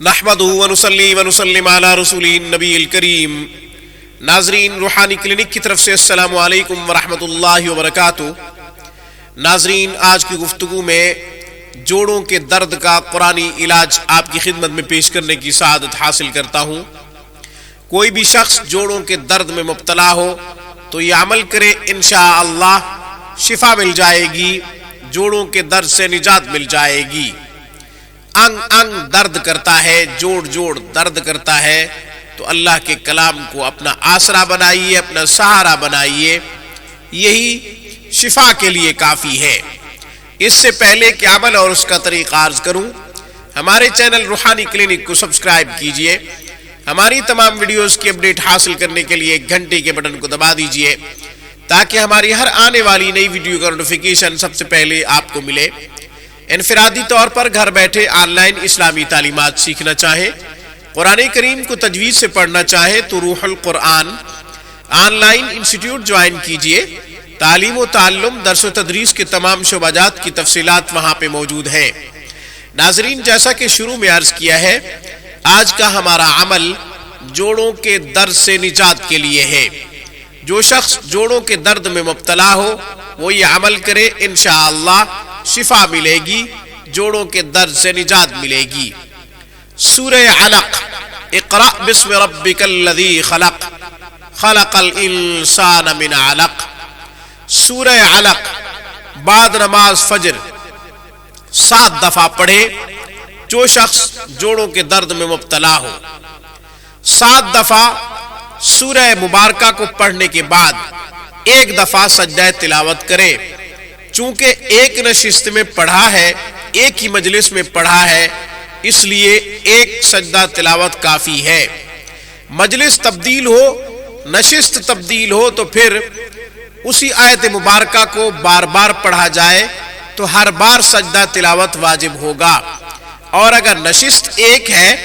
نحمدہ ونصلی ونسلم علی رسولہ النبی الکریم۔ ناظرین، روحانی کلینک کی طرف سے السلام علیکم ورحمۃ اللہ وبرکاتہ۔ ناظرین، آج کی گفتگو میں جوڑوں کے درد کا قرآنی علاج آپ کی خدمت میں پیش کرنے کی سعادت حاصل کرتا ہوں۔ کوئی بھی شخص جوڑوں کے درد میں مبتلا ہو تو یہ عمل کرے، انشاءاللہ شفا مل جائے گی، جوڑوں کے درد سے نجات مل جائے گی۔ انگ انگ درد کرتا ہے، جوڑ درد کرتا ہے تو اللہ کے کلام کو اپنا آسرا بنائیے، اپنا سہارا بنائیے، یہی شفا کے لیے کافی ہے۔ اس سے پہلے کہ عمل اور اس کا طریقہ عرض کروں، ہمارے چینل روحانی کلینک کو سبسکرائب کیجئے۔ ہماری تمام ویڈیوز کی اپڈیٹ حاصل کرنے کے لیے گھنٹی کے بٹن کو دبا دیجئے تاکہ ہماری ہر آنے والی نئی ویڈیو کا نوٹیفیکیشن سب سے پہلے آپ کو ملے۔ انفرادی طور پر گھر بیٹھے آن لائن اسلامی تعلیمات سیکھنا چاہیں، قرآن کریم کو تجوید سے پڑھنا چاہیں تو روح القرآن آن لائن انسٹیٹیوٹ جوائن کیجئے۔ تعلیم و تعلم، درس و تدریس کے تمام شعبہ جات کی تفصیلات وہاں پہ موجود ہیں۔ ناظرین، جیسا کہ شروع میں عرض کیا ہے، آج کا ہمارا عمل جوڑوں کے درد سے نجات کے لیے ہے۔ جو شخص جوڑوں کے درد میں مبتلا ہو وہ یہ عمل کرے، انشاءاللہ شفا ملے گی، جوڑوں کے درد سے نجات ملے گی۔ سورہ علق، اقرأ بسم ربک الذی خلق، خلق الانسان من علق۔ سورہ علق بعد نماز فجر 7 دفعہ پڑھے جو شخص جوڑوں کے درد میں مبتلا ہو۔ 7 دفعہ سورہ مبارکہ کو پڑھنے کے بعد 1 دفعہ سجدہ تلاوت کرے۔ چونکہ ایک نشست میں پڑھا ہے، ایک ہی مجلس میں پڑھا ہے، اس لیے ایک سجدہ تلاوت کافی ہے۔ مجلس تبدیل ہو، نشست تبدیل ہو تو پھر اسی آیت مبارکہ کو بار بار پڑھا جائے تو ہر بار سجدہ تلاوت واجب ہوگا۔ اور اگر نشست ایک ہے،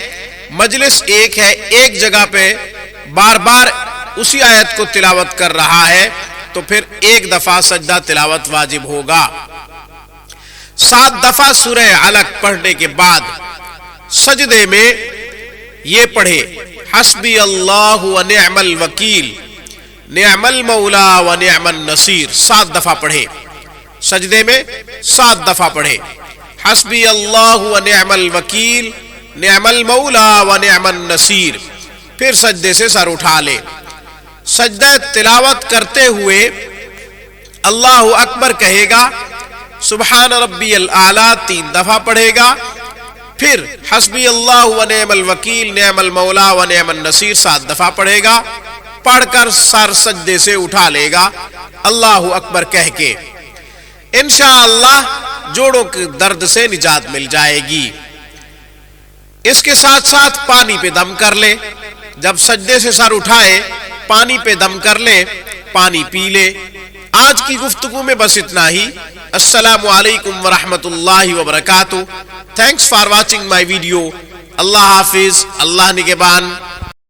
مجلس ایک ہے، ایک جگہ پہ بار بار اسی آیت کو تلاوت کر رہا ہے تو پھر 1 دفعہ سجدہ تلاوت واجب ہوگا۔ 7 دفعہ سورہ علق پڑھنے کے بعد سجدے میں یہ پڑھے، حسبی اللہ و نعم الوکیل، نعم المولا و نعم النصیر۔ 7 دفعہ پڑھے، سجدے میں 7 دفعہ پڑھے، حسبی اللہ و نعم الوکیل، نعم المولا و نعم النصیر۔ پھر سجدے سے سر اٹھا لے۔ سجدہ تلاوت کرتے ہوئے اللہ اکبر کہے گا، سبحان ربی الاعلیٰ 3 دفعہ پڑھے گا، پھر حسبی اللہ و نعم الوکیل، نعم المولا و نعم النصیر 7 دفعہ پڑھے گا۔ پڑھ کر سر سجدے سے اٹھا لے گا اللہ اکبر کہہ کے۔ انشاءاللہ جوڑوں کے درد سے نجات مل جائے گی۔ اس کے ساتھ ساتھ پانی پہ دم کر لے۔ جب سجدے سے سر اٹھائے پانی پہ دم کر لے، پانی پی لے۔ آج کی گفتگو میں بس اتنا ہی۔ السلام علیکم ورحمۃ اللہ وبرکاتہ۔ Thanks for watching my video. اللہ حافظ، اللہ نگہبان۔